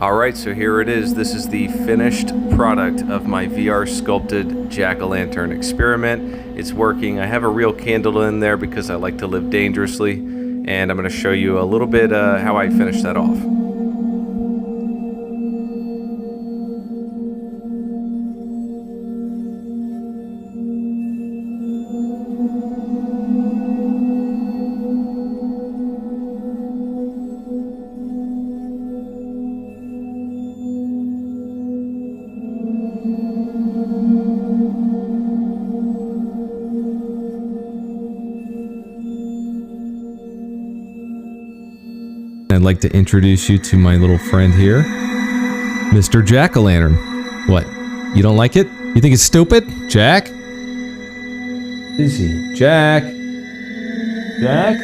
Alright, so here it is. This is the finished product of my VR sculpted jack-o'-lantern experiment. It's working. I have a real candle in there because I like to live dangerously, and I'm going to show you a little bit how I finish that off. I'd like to introduce you to my little friend here, Mr. Jack-o'-lantern. What? You don't like it? You think it's stupid? Jack? Is he? Jack? Jack?